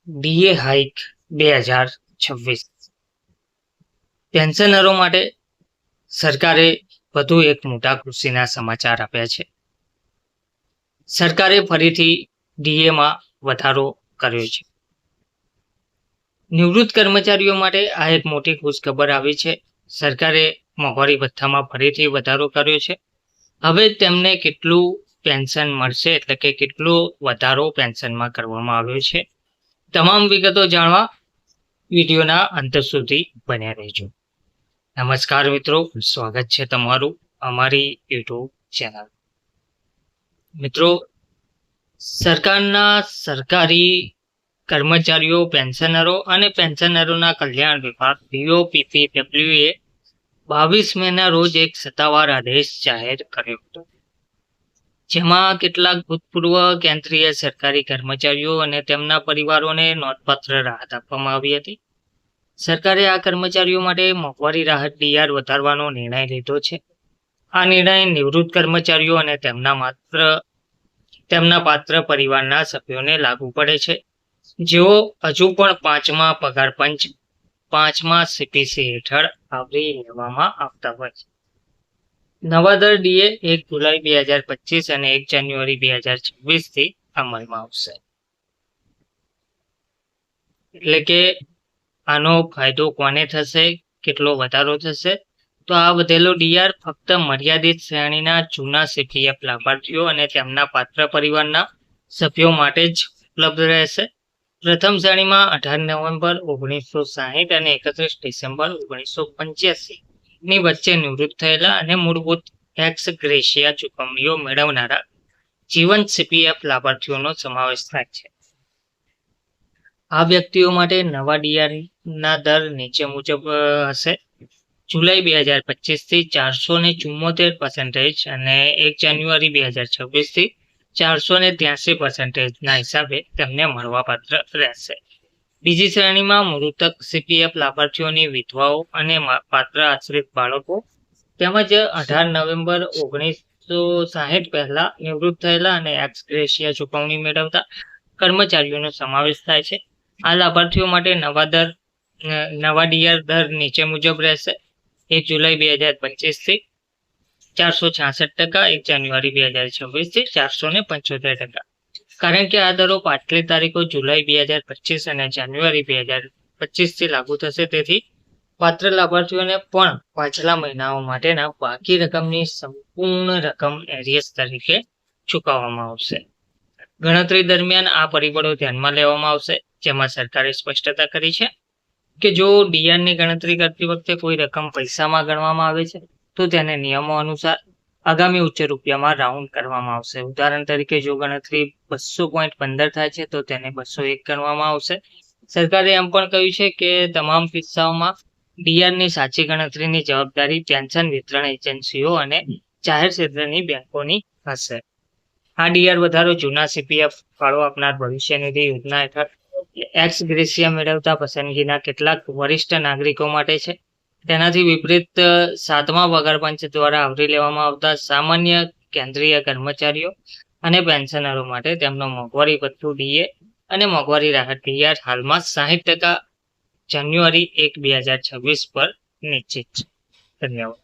DA hike 2026 પેન્શનરો માટે સરકારે વધુ એક મોટા ખુશીના સમાચાર આપ્યા છે. સરકારે ફરીથી ડીએમાં વધારો કર્યો છે. નિવૃત્ત કર્મચારીઓ માટે આ એક મોટી ખુશખબર આવી છે. સરકારે મોંઘવારી ભથ્થામાં ફરીથી વધારો કર્યો છે. હવે તેમને કેટલું પેન્શન મળશે, એટલે કે કેટલો વધારો પેન્શનમાં કરવામાં આવ્યો છે, તમામ વિગતો જાણવા વિડીયોના અંત સુધી બન્યા રહેજો. નમસ્કાર મિત્રો, સ્વાગત છે તમારું અમારી યુટ્યુબ ચેનલ. મિત્રો, સરકારના સરકારી કર્મચારીઓ, પેન્શનરો અને પેન્શનરોના કલ્યાણ વિભાગ BOPPWએ 22 મેના રોજ એક સત્તાવાર આદેશ જાહેર કર્યો હતો, જેમાં કેટલાક ભૂતપૂર્વ કેન્દ્રીય સરકારી કર્મચારીઓ અને તેમના પરિવારોને નોંધપાત્ર રાહત આપવામાં આવી હતી. સરકારે આ કર્મચારીઓ માટે મોંઘવારી રાહત ડીઆર વધારવાનો નિર્ણય લીધો છે. આ નિર્ણય નિવૃત્ત કર્મચારીઓ અને તેમના પાત્ર પરિવારના સભ્યોને લાગુ પડે છે, જેઓ હજુ પણ 5મા પગાર પંચ 5મા CPC હેઠળ આવરી લેવામાં આવતા હોય છે. નવા દર ડીએ 1 જુલાઈ 2025 અને 1 જાન્યુઆરી 2026 થી અમલમાં આવશે. એટલે કે આનો ફાયદો કોને થશે, કેટલો વધારો થશે? તો આ વધેલો ડીઆર ફક્ત મર્યાદિત શ્રેણીના જૂના CPF લાભાર્થીઓ અને તેમના પાત્ર પરિવારના સભ્યો માટે જ ઉપલબ્ધ રહેશે. પ્રથમ શ્રેણીમાં 18 નવેમ્બર 1960 અને 31 ડિસેમ્બર 1985 ની વચ્ચે નિવૃત્ત થયેલા અને મૂળભૂત એક્સ ગ્રેશિયા ચૂકવણીઓ મેળવનારા જીવન CPF લાભાર્થીઓનો સમાવેશ થાય છે. આ વ્યક્તિઓ માટે નવા ડીઆરના દર નીચે મુજબ હશે: જુલાઈ 2025 થી 474% અને 1 જાન્યુઆરી 2026 થી 483% ના હિસાબે તેમને મળવાપાત્ર રહેશે. બીજી શ્રેણીમાં મૃતક CPF લાભાર્થીઓની વિધવાઓ અને પાત્ર આશ્રિત બાળકો તેમજ 18 નવેમ્બર 1960 પહેલા નિવૃત્ત થયેલા અને એક્સ ગ્રેશિયા ચૂકવણી મેળવતા કર્મચારીઓનો સમાવેશ થાય છે. આ લાભાર્થીઓ માટે નવા ડીઆર દર નીચે મુજબ રહેશે: 1 જુલાઈ 2025 થી 466%, 1 જાન્યુઆરી 2026 થી 475%. કારણ કે આ દરો પાછલી તારીખો જુલાઈ 2025 અને જાન્યુઆરી 2025 થી લાગુ થશે, તેથી પાત્ર લાભાર્થીઓને પણ પાછલા મહિનાઓ માટેના બાકી રકમની સંપૂર્ણ રકમ એરિયર્સ તરીકે ચૂકવવામાં આવશે. ગણતરી દરમિયાન આ પરિબળો ધ્યાનમાં લેવામાં આવશે, જેમાં સરકારે સ્પષ્ટતા કરી છે કે જો ડીઆરની ગણતરી કરતી વખતે કોઈ રકમ પૈસામાં ગણવામાં આવે છે, તો તેને નિયમો અનુસાર આગામી ઉચ્ચ રૂપિયામાં રાઉન્ડ કરવામાં આવશે. ઉદાહરણ તરીકે, જો ગણતરી 200.15 થાય છે, તો તેને 201 ગણવામાં આવશે. સરકારે એમ પણ કહ્યું છે કે તમામ કિસ્સાઓમાં ડીઆરની સાચી ગણતરીની જવાબદારી પેન્શન વિતરણ એજન્સીઓ અને જાહેર ક્ષેત્રની બેંકોની હશે. આ ડીઆર વધારો જૂના CPF ફાળો આપનાર ભવિષ્ય નિધિ યોજના હેઠળ એક્સ ગ્રેશિયા મેળવતા પસંદગીના કેટલાક વરિષ્ઠ નાગરિકો માટે છે. તેનાથી વિપરીત 7મા પગાર પંચ દ્વારા આવરી લેવામાં આવતા સામાન્ય કેન્દ્રીય કર્મચારીઓ અને પેન્શનરો માટે તેમનો મોંઘવારી ભથ્થું ડીએ અને મોંઘવારી રાહત ડીઆર હાલમાં 60% જાન્યુઆરી 1, 2026 પર નિશ્ચિત છે. ધન્યવાદ.